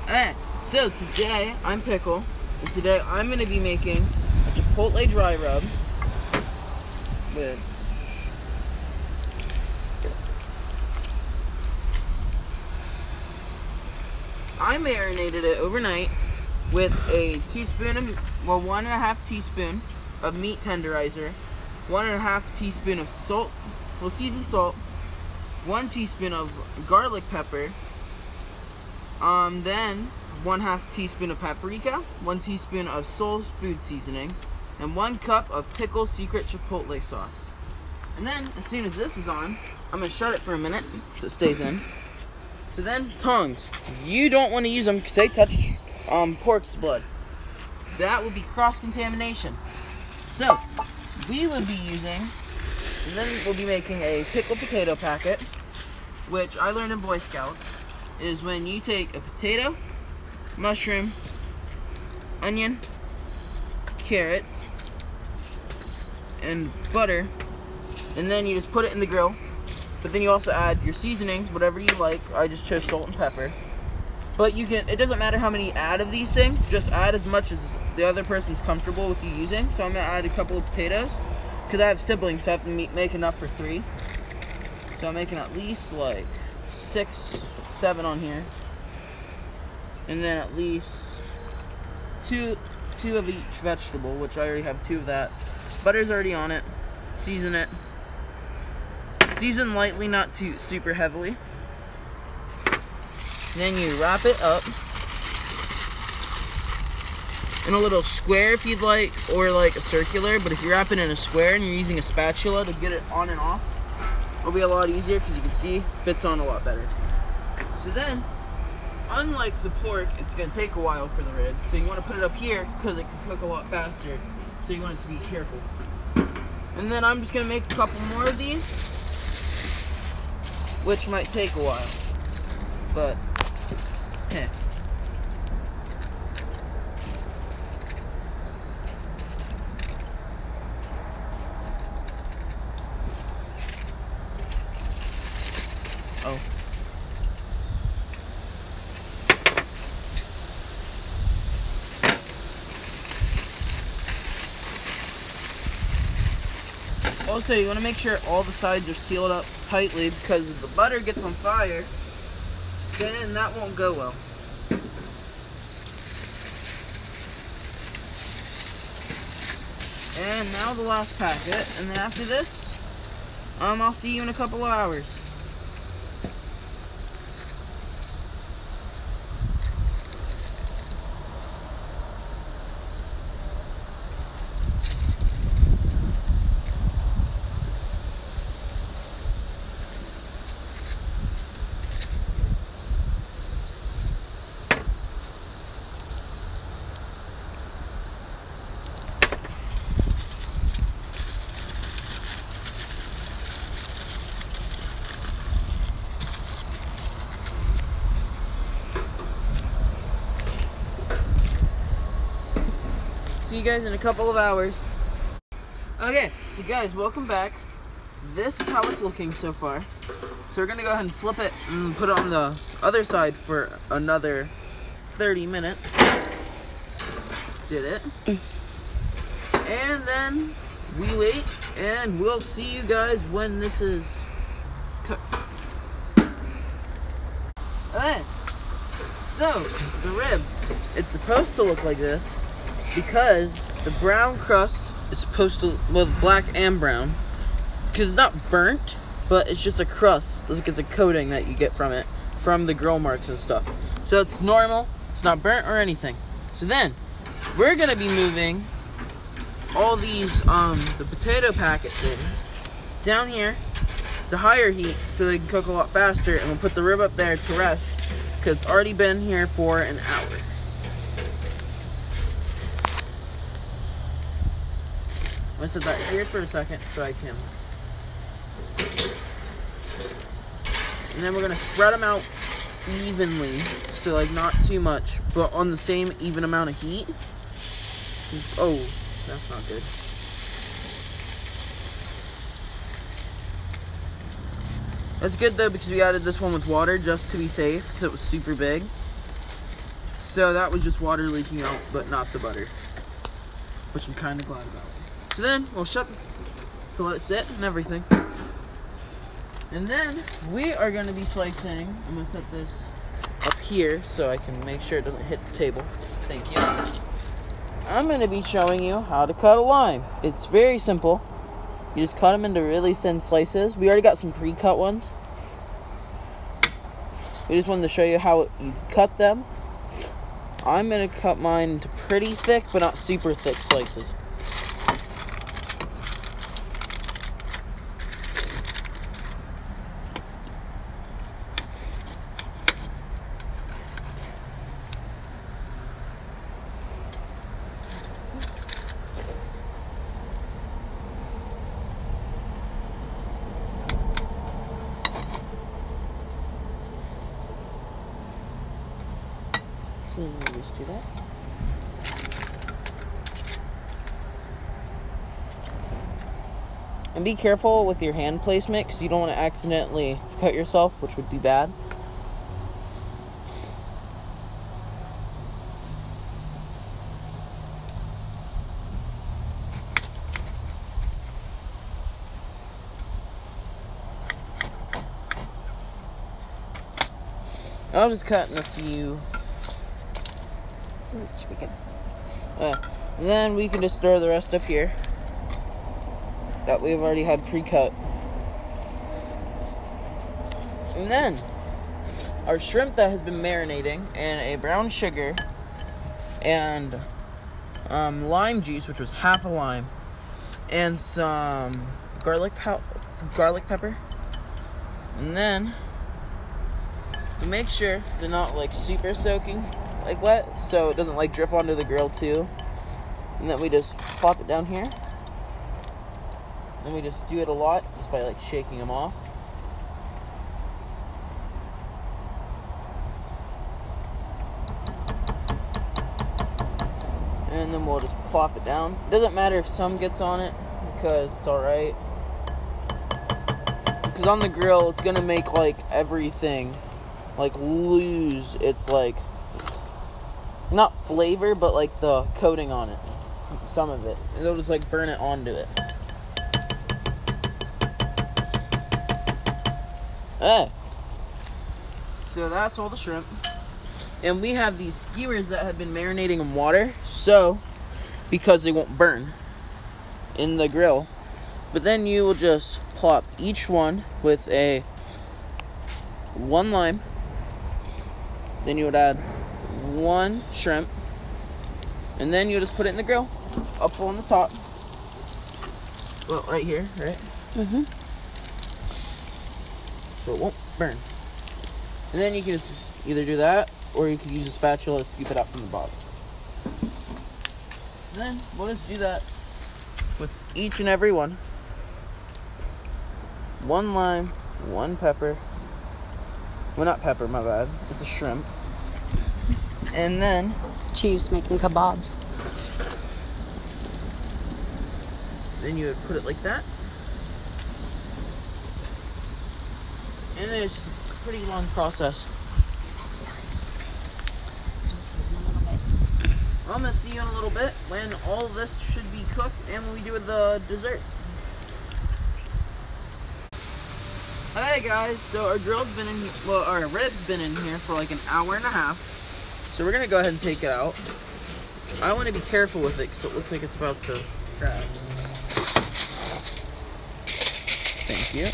Alright, so today I'm Pickle, and today I'm going to be making a chipotle dry rub with I marinated it overnight with a teaspoon of, well, 1.5 teaspoon of meat tenderizer, 1.5 teaspoon of salt, well, seasoned salt, 1 teaspoon of garlic pepper, then 1/2 teaspoon of paprika, 1 teaspoon of Soul food seasoning, and 1 cup of Pickle secret chipotle sauce. And then, as soon as this is on, I'm going to shut it for a minute so it stays in. So then, tongs. You don't want to use them because they touch pork's blood. That would be cross-contamination. So, we will be using, and then we'll be making a pickle potato packet, which I learned in Boy Scouts, is when you take a potato, mushroom, onion, carrots, and butter, and then you just put it in the grill. But then you also add your seasonings, whatever you like. I just chose salt and pepper. But you can, it doesn't matter how many you add of these things, just add as much as the other person's comfortable with you using. So I'm going to add a couple of potatoes, because I have siblings, so I have to make enough for 3. So I'm making at least like 6, 7 on here. And then at least two of each vegetable, which I already have 2 of that. Butter's already on it. Season it. Season lightly, not too super heavily. Then you wrap it up in a little square if you'd like, or like a circular. But if you wrap it in a square and you're using a spatula to get it on and off, it'll be a lot easier because you can see it fits on a lot better. So then, unlike the pork, it's going to take a while for the ribs. So you want to put it up here because it can cook a lot faster. So you want it to be careful. And then I'm just going to make a couple more of these, which might take a while. But, heh. Oh. Also, you want to make sure all the sides are sealed up tightly, because if the butter gets on fire, then that won't go well. And now the last packet, and then after this, I'll see you in a couple of hours. See you guys in a couple of hours. Okay, so guys, welcome back. This is how it's looking so far. So we're gonna go ahead and flip it and put it on the other side for another 30 minutes. Did it. And then we wait, and we'll see you guys when this is cooked. Alright, so the rib, it's supposed to look like this, because the brown crust is supposed to, well, black and brown, because it's not burnt, but it's just a crust, like it's a coating that you get from it, from the grill marks and stuff. So it's normal, it's not burnt or anything. So then, we're going to be moving all these, the potato packet things, down here to higher heat so they can cook a lot faster, and we'll put the rib up there to rest, because it's already been here for an hour. I'm going to set that here for a second so I can. And then we're going to spread them out evenly. So like not too much, but on the same even amount of heat. Oh, that's not good. That's good though, because we added this one with water just to be safe, because it was super big. So that was just water leaking out, but not the butter, which I'm kind of glad about. So then we'll shut this to let it sit and everything. And then we are going to be slicing. I'm going to set this up here so I can make sure it doesn't hit the table. Thank you. I'm going to be showing you how to cut a lime. It's very simple. You just cut them into really thin slices. We already got some pre-cut ones. We just wanted to show you how you cut them. I'm going to cut mine into pretty thick, but not super thick slices. So we'll just do that. And be careful with your hand placement because you don't want to accidentally cut yourself, which would be bad. I'll just cut in a few. Should be good. And then we can just throw the rest up here that we've already had pre-cut. And then our shrimp that has been marinating in a brown sugar and lime juice, which was half a lime, and some garlic pepper. And then we make sure they're not like super soaking like wet, so it doesn't like drip onto the grill too. And then we just plop it down here. And we just do it a lot just by like shaking them off. And then we'll just plop it down. It doesn't matter if some gets on it because it's alright. Because on the grill it's gonna make like everything like lose its like not flavor, but like the coating on it, some of it. It'll just like burn it onto it. So that's all the shrimp. And we have these skewers that have been marinating in water, so because they won't burn in the grill. But then you will just plop each one with one lime. Then you would add one shrimp, and then you just put it in the grill, up on the top. Well, right here, right? Mm-hmm. So it won't burn. And then you can just either do that, or you can use a spatula to scoop it out from the bottom. And then we'll just do that with each and every one. One lime, one pepper. Well, not pepper, my bad. It's a shrimp. And then cheese making kebabs. Then you would put it like that. And then it's just a pretty long process. Next time. Just a little bit. I'm gonna see you in a little bit when all this should be cooked and when we do the dessert. Hey guys, so our grill's been in here, well, our rib's been in here for like an hour and a half. So we're gonna go ahead and take it out. I want to be careful with it because it looks like it's about to crack. Thank you.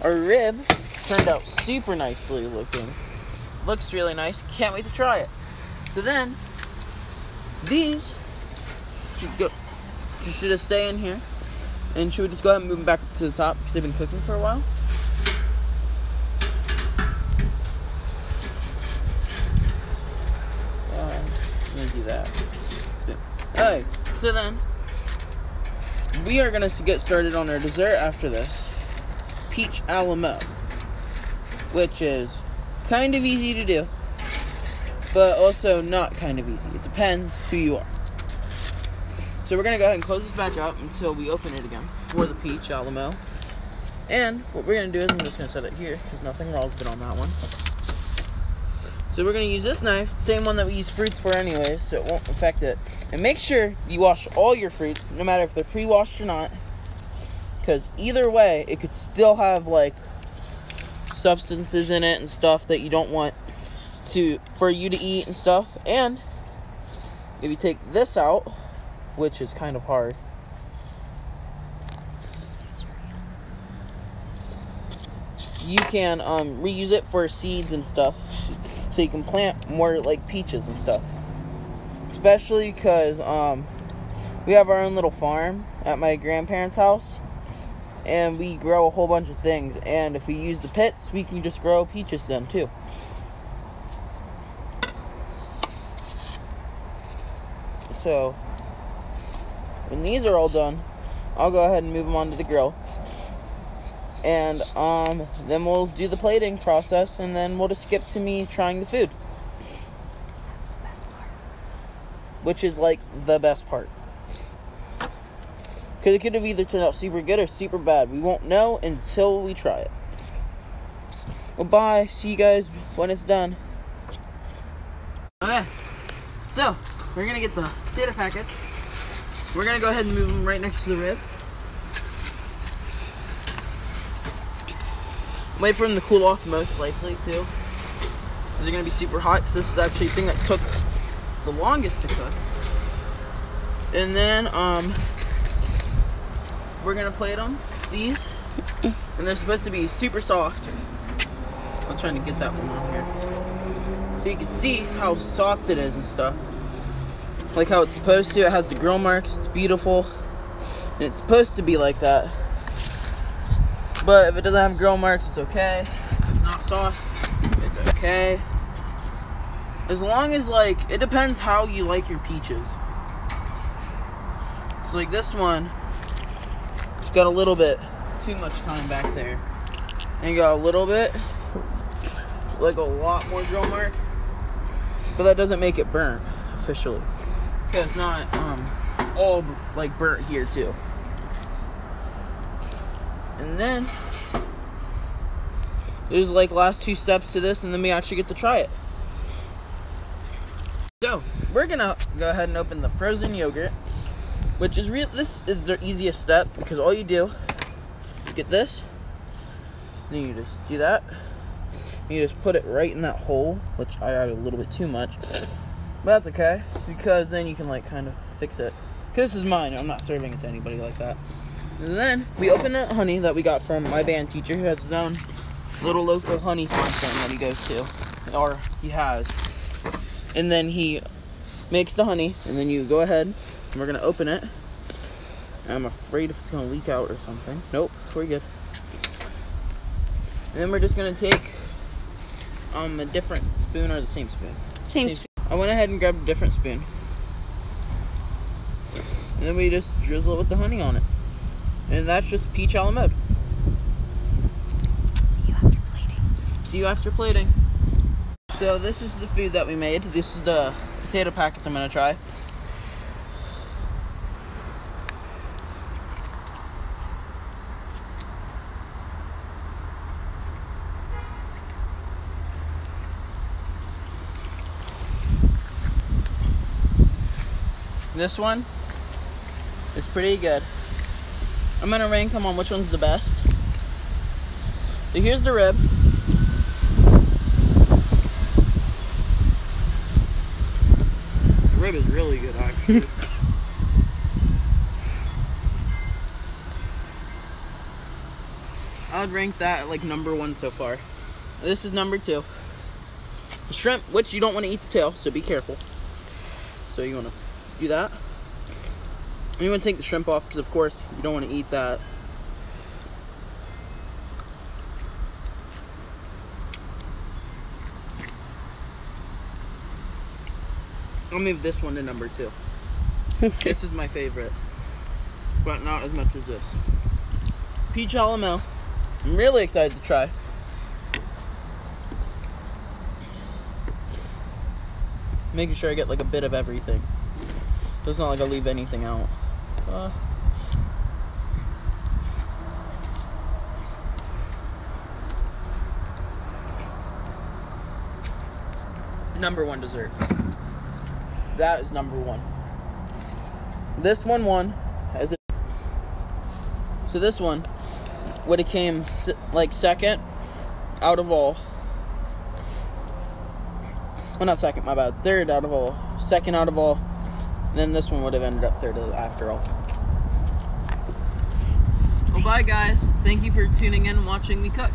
Our rib turned out super nicely looking. Looks really nice. Can't wait to try it. So then, these should just stay in here. And should we just go ahead and move them back to the top because they've been cooking for a while? I'm gonna do that. Alright, so then we are gonna get started on our dessert after this. Peach a la mode, which is kind of easy to do, but also not kind of easy. It depends who you are. So we're gonna go ahead and close this batch out until we open it again for the peach a la mode. And what we're gonna do is I'm just gonna set it here because nothing raw has been on that one. So we're going to use this knife, same one that we use fruits for anyways, so it won't affect it. And make sure you wash all your fruits, no matter if they're pre-washed or not. Because either way, it could still have, like, substances in it and stuff that you don't want for you to eat and stuff. And if you take this out, which is kind of hard, you can reuse it for seeds and stuff, so you can plant more like peaches and stuff. Especially because we have our own little farm at my grandparents' house, and we grow a whole bunch of things. And if we use the pits, we can just grow peaches then too. So when these are all done, I'll go ahead and move them onto the grill. And then we'll do the plating process, and then we'll just skip to me trying the food. Which is like the best part. Because it could have either turned out super good or super bad. We won't know until we try it. Well, bye. See you guys when it's done. Okay. So, we're going to get the potato packets. We're going to go ahead and move them right next to the rib. Wait for them to cool off most likely too. They're gonna be super hot because this is actually the thing that took the longest to cook. And then we're gonna plate them, these, and they're supposed to be super soft. I'm trying to get that one on here so you can see how soft it is and stuff. Like how it's supposed to. It has the grill marks. It's beautiful, and it's supposed to be like that. But if it doesn't have grill marks, it's okay. If it's not soft, it's okay. As long as, like, it depends how you like your peaches. So, like, this one, it's got a little bit too much time back there. And you got a little bit, like a lot more grill mark. But that doesn't make it burnt, officially. Because it's not, all, like, burnt here, too. And then there's like last two steps to this, and then we actually get to try it. So we're gonna go ahead and open the frozen yogurt, which is this is the easiest step, because all you do is get this, then you just do that, and you just put it right in that hole, which I added a little bit too much, but that's okay, because then you can like kind of fix it. Because this is mine, I'm not serving it to anybody like that. And then we open the honey that we got from my band teacher, who has his own little local honey farm thing that he goes to, or he has. And then he makes the honey, and then you go ahead, and we're gonna open it. I'm afraid if it's gonna leak out or something. Nope, we're good. And then we're just gonna take a different spoon, or the same spoon. Same spoon. I went ahead and grabbed a different spoon, and then we just drizzle it with the honey on it. And that's just peach a la mode. See you after plating. See you after plating. So this is the food that we made. This is the potato packets I'm gonna try. This one is pretty good. I'm gonna rank them on which one's the best. So here's the rib. The rib is really good, actually. I would rank that at like number 1 so far. This is number 2. The shrimp, which you don't want to eat the tail, so be careful. So you want to do that. And you want to take the shrimp off, because of course you don't want to eat that. I'll move this one to number 2. This is my favorite, but not as much as this. Peach a la mode. I'm really excited to try. Making sure I get like a bit of everything. So it's not like I leave anything out. number one dessert. That is number one. This one won as a, so this one would have came like second out of all. Well, not second, my bad. Third out of all. Second out of all. And then this one would have ended up third after all. Well, bye guys. Thank you for tuning in and watching me cook.